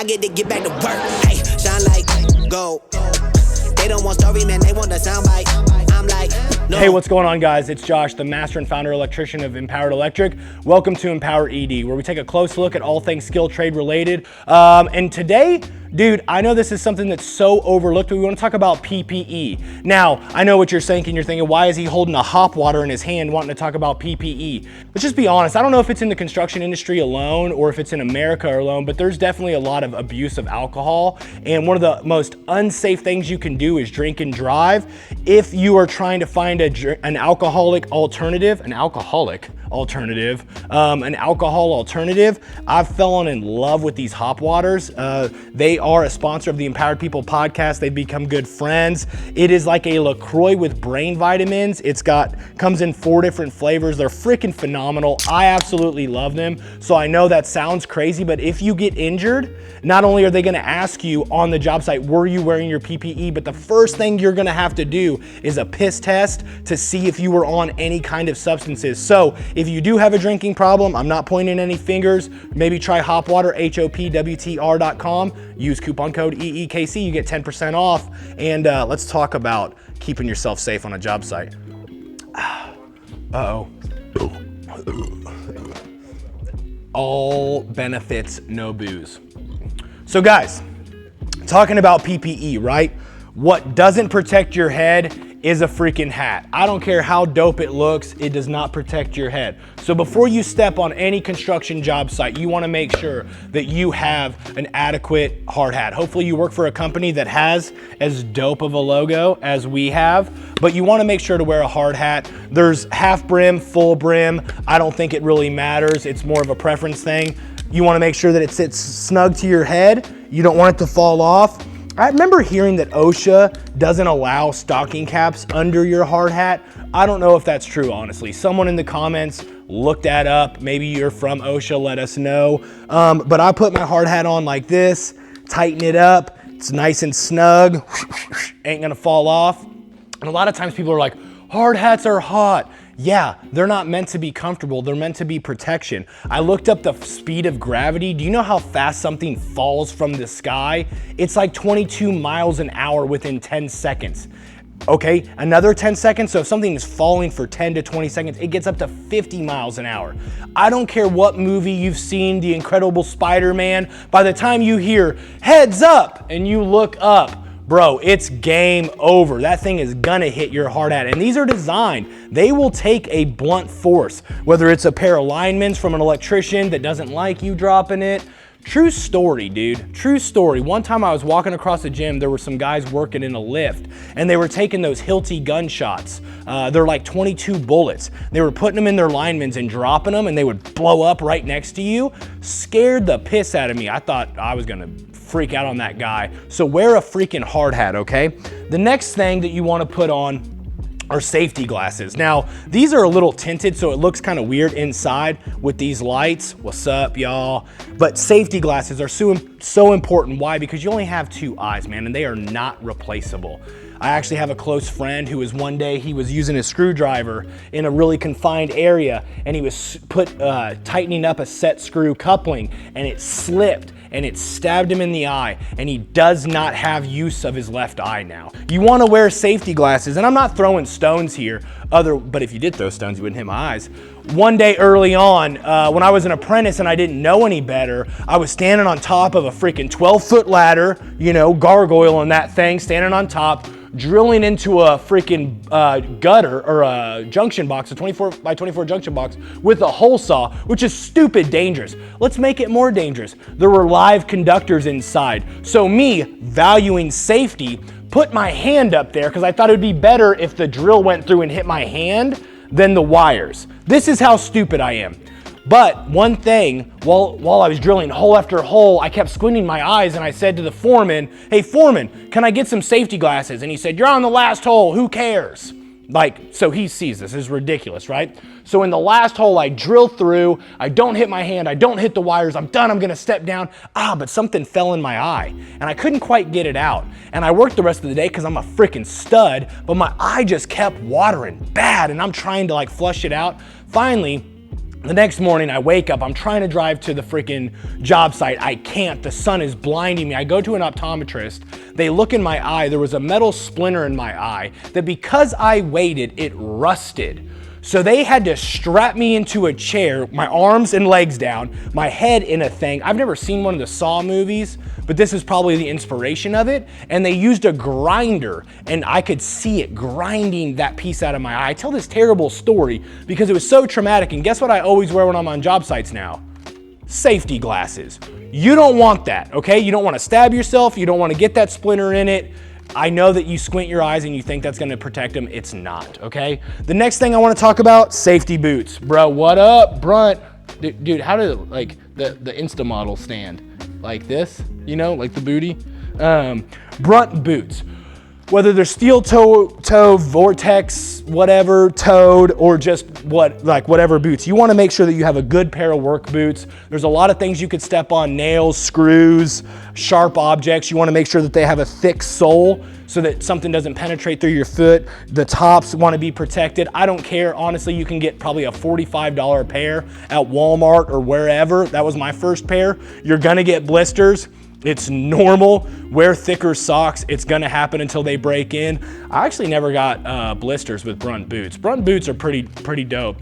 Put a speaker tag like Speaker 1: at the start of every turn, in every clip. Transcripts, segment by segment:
Speaker 1: I get to get back to work. Hey, shine like gold. They don't want story, man, they want the soundbite. I'm like, no.
Speaker 2: Hey, what's going on, guys? It's Josh, the master and founder electrician of Empowered Electric. Welcome to Empower ED, where we take a close look at all things skill trade related. And today, dude, I know this is something that's so overlooked, but we want to talk about PPE. Now, I know what you're thinking. You're thinking, why is he holding a hop water in his hand wanting to talk about PPE? Let's just be honest. I don't know if it's in the construction industry alone or if it's in America alone, but there's definitely a lot of abuse of alcohol. And one of the most unsafe things you can do is drink and drive. If you are trying to find an alcohol alternative, I've fallen in love with these hop waters. They are a sponsor of the Empowered People podcast. They've become good friends. It is like a LaCroix with brain vitamins. Comes in 4 different flavors. They're freaking phenomenal. I absolutely love them. So I know that sounds crazy, but if you get injured, not only are they gonna ask you on the job site, were you wearing your PPE? But the first thing you're gonna have to do is a piss test to see if you were on any kind of substances. So if you do have a drinking problem, I'm not pointing any fingers, maybe try Hopwater, HOPWTR.com. Use coupon code EEKC, you get 10% off. And let's talk about keeping yourself safe on a job site. Uh-oh. All benefits, no booze. So guys, talking about PPE, right? What doesn't protect your head is a freaking hat. I don't care how dope it looks, it does not protect your head. So before you step on any construction job site, you wanna make sure that you have an adequate hard hat. Hopefully you work for a company that has as dope of a logo as we have, but you wanna make sure to wear a hard hat. There's half brim, full brim. I don't think it really matters. It's more of a preference thing. You wanna make sure that it sits snug to your head. You don't want it to fall off. I remember hearing that OSHA doesn't allow stocking caps under your hard hat. I don't know if that's true, honestly. Someone in the comments look that up. Maybe you're from OSHA, let us know. But I put my hard hat on like this, tighten it up. It's nice and snug, ain't gonna fall off. And a lot of times people are like, hard hats are hot. Yeah, they're not meant to be comfortable. They're meant to be protection. I looked up the speed of gravity. Do you know how fast something falls from the sky? It's like 22 miles an hour within 10 seconds. Okay, another 10 seconds. So if something is falling for 10 to 20 seconds, it gets up to 50 miles an hour. I don't care what movie you've seen, The Incredible Spider-Man, by the time you hear heads up and you look up, bro, it's game over. That thing is gonna hit your hard hat. And these are designed, they will take a blunt force, whether it's a pair of linemen's from an electrician that doesn't like you dropping it. True story, dude, true story. One time I was walking across the gym, there were some guys working in a lift and they were taking those Hilti gunshots. They're like 22 bullets. They were putting them in their linemen's and dropping them and they would blow up right next to you. Scared the piss out of me. I thought I was gonna freak out on that guy. So wear a freaking hard hat, okay? The next thing that you wanna put on are safety glasses. Now, these are a little tinted, so it looks kind of weird inside with these lights. What's up, y'all? But safety glasses are so important. Why? Because you only have 2 eyes, man, and they are not replaceable. I actually have a close friend who was one day, he was using a screwdriver in a really confined area and he was tightening up a set screw coupling and it slipped and it stabbed him in the eye and he does not have use of his left eye now. You wanna wear safety glasses, and I'm not throwing stones here, but if you did throw stones, you wouldn't hit my eyes. One day early on, when I was an apprentice and I didn't know any better, I was standing on top of a freaking 12-foot ladder, you know, gargoyle and that thing, standing on top, drilling into a freaking gutter or a junction box, a 24 by 24 junction box with a hole saw, which is stupid dangerous. Let's make it more dangerous. There were live conductors inside. So me, valuing safety, put my hand up there because I thought it would be better if the drill went through and hit my hand than the wires. This is how stupid I am. But one thing, while I was drilling hole after hole, I kept squinting my eyes and I said to the foreman, hey foreman, can I get some safety glasses? And he said, you're on the last hole, who cares? Like, so he sees this is ridiculous, right? So in the last hole I drill through, I don't hit my hand, I don't hit the wires, I'm done, I'm gonna step down. But something fell in my eye and I couldn't quite get it out. And I worked the rest of the day because I'm a freaking stud, but my eye just kept watering bad and I'm trying to like flush it out. Finally, The next morning I wake up, I'm trying to drive to the freaking job site. I can't, the sun is blinding me. I go to an optometrist. They look in my eye. There was a metal splinter in my eye that because I waited, it rusted. So they had to strap me into a chair, my arms and legs down, my head in a thing. I've never seen one of the Saw movies, but this is probably the inspiration of it. And they used a grinder and I could see it grinding that piece out of my eye. I tell this terrible story because it was so traumatic. And guess what I always wear when I'm on job sites now? Safety glasses. You don't want that, okay? You don't want to stab yourself. You don't want to get that splinter in it. I know that you squint your eyes and you think that's gonna protect them. It's not, okay? The next thing I wanna talk about, safety boots. Bro, what up, Brunt? Dude, how did like the Insta model stand? Like this, you know, like the booty? Brunt boots. Whether they're steel toe, vortex, whatever, toed, or just whatever boots. You wanna make sure that you have a good pair of work boots. There's a lot of things you could step on, nails, screws, sharp objects. You wanna make sure that they have a thick sole so that something doesn't penetrate through your foot. The tops wanna be protected. I don't care, honestly, you can get probably a $45 pair at Walmart or wherever. That was my first pair. You're gonna get blisters. It's normal. Wear thicker socks. It's gonna happen until they break in. I actually never got blisters with Brunt boots. Brunt boots are pretty dope.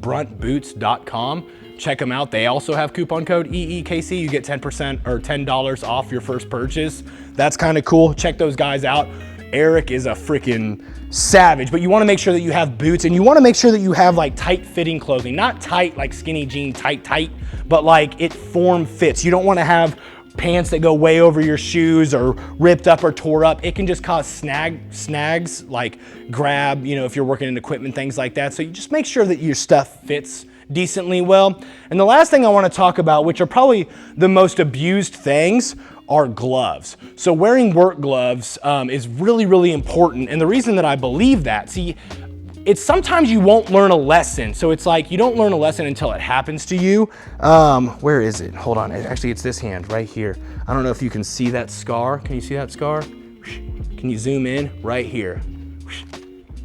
Speaker 2: Bruntboots.com. Check them out. They also have coupon code EEKC. You get 10% or $10 off your first purchase. That's kind of cool. Check those guys out. Eric is a freaking savage, but you wanna make sure that you have boots and you wanna make sure that you have like tight fitting clothing. Not tight like skinny jean, tight, but like it form fits. You don't wanna have pants that go way over your shoes or ripped up or tore up. It can just cause snags, like grab, you know, if you're working in equipment, things like that. So you just make sure that your stuff fits decently well. And the last thing I wanna talk about, which are probably the most abused things, are gloves. So wearing work gloves is really, really important. And the reason that I believe that, see, it's sometimes you won't learn a lesson. So it's like you don't learn a lesson until it happens to you. Where is it? Hold on, actually it's this hand right here. I don't know if you can see that scar. Can you see that scar? Can you zoom in? Right here.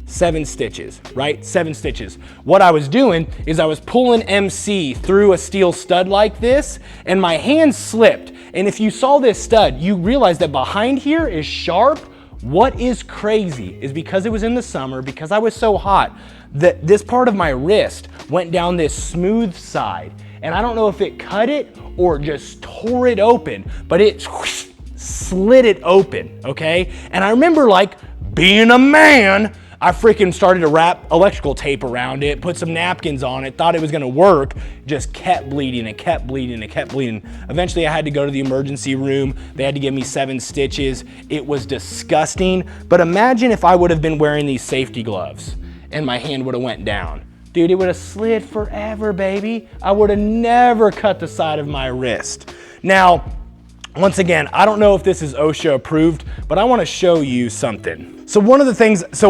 Speaker 2: 7 stitches, right? 7 stitches. What I was doing is I was pulling MC through a steel stud like this and my hand slipped. And if you saw this stud, you realize that behind here is sharp. What is crazy is because it was in the summer, because I was so hot, that this part of my wrist went down this smooth side. And I don't know if it cut it or just tore it open, but it slid it open, okay? And I remember like being a man, I freaking started to wrap electrical tape around it, put some napkins on it, thought it was gonna work, just kept bleeding and kept bleeding and kept bleeding. Eventually I had to go to the emergency room. They had to give me 7 stitches. It was disgusting, but imagine if I would have been wearing these safety gloves and my hand would have went down. Dude, it would have slid forever, baby. I would have never cut the side of my wrist. Now, once again, I don't know if this is OSHA approved, but I want to show you something. So one of the things I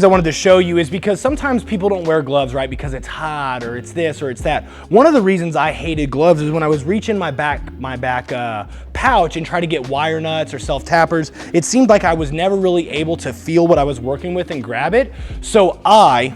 Speaker 2: wanted to show you is because sometimes people don't wear gloves, right? Because it's hot or it's this or it's that. One of the reasons I hated gloves is when I was reaching my back pouch and try to get wire nuts or self-tappers, it seemed like I was never really able to feel what I was working with and grab it. So I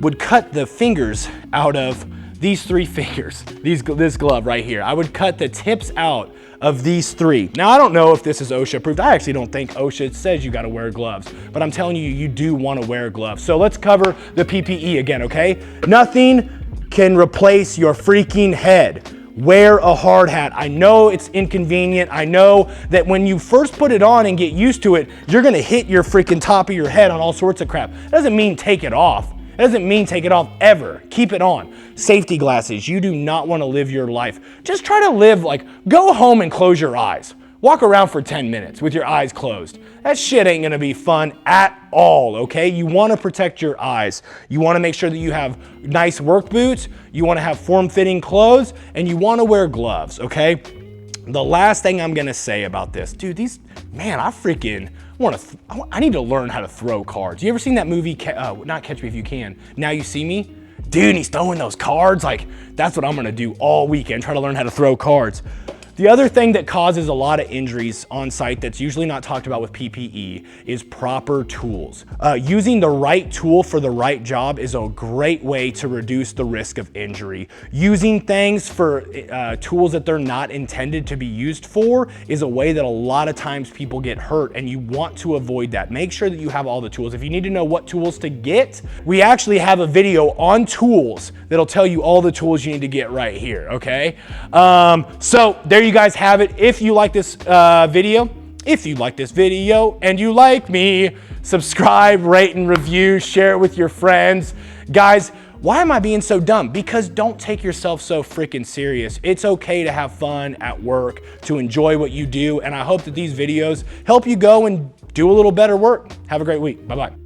Speaker 2: would cut the fingers out of these 3 fingers, this glove right here. I would cut the tips out of these 3. Now, I don't know if this is OSHA approved. I actually don't think OSHA says you gotta wear gloves, but I'm telling you, you do wanna wear gloves. So let's cover the PPE again, okay? Nothing can replace your freaking head. Wear a hard hat. I know it's inconvenient. I know that when you first put it on and get used to it, you're gonna hit your freaking top of your head on all sorts of crap. That doesn't mean take it off. It doesn't mean take it off ever. Keep it on. Safety glasses. You do not want to live your life. Just try to live like, go home and close your eyes. Walk around for 10 minutes with your eyes closed. That shit ain't gonna be fun at all, okay? You wanna protect your eyes. You wanna make sure that you have nice work boots, you wanna have form-fitting clothes, and you wanna wear gloves, okay? The last thing I'm gonna say about this, dude, I need to learn how to throw cards. You ever seen that movie, not Catch Me If You Can, Now You See Me? Dude, he's throwing those cards. Like, that's what I'm gonna do all weekend, try to learn how to throw cards. The other thing that causes a lot of injuries on site that's usually not talked about with PPE is proper tools. Using the right tool for the right job is a great way to reduce the risk of injury. Using things for tools that they're not intended to be used for is a way that a lot of times people get hurt, and you want to avoid that. Make sure that you have all the tools. If you need to know what tools to get, we actually have a video on tools that'll tell you all the tools you need to get right here, okay? So there you guys have it. If you like this video and you like me, subscribe, rate, and review, share it with your friends. Guys, why am I being so dumb? Because don't take yourself so freaking serious. It's okay to have fun at work, to enjoy what you do, and I hope that these videos help you go and do a little better work. Have a great week. Bye-bye.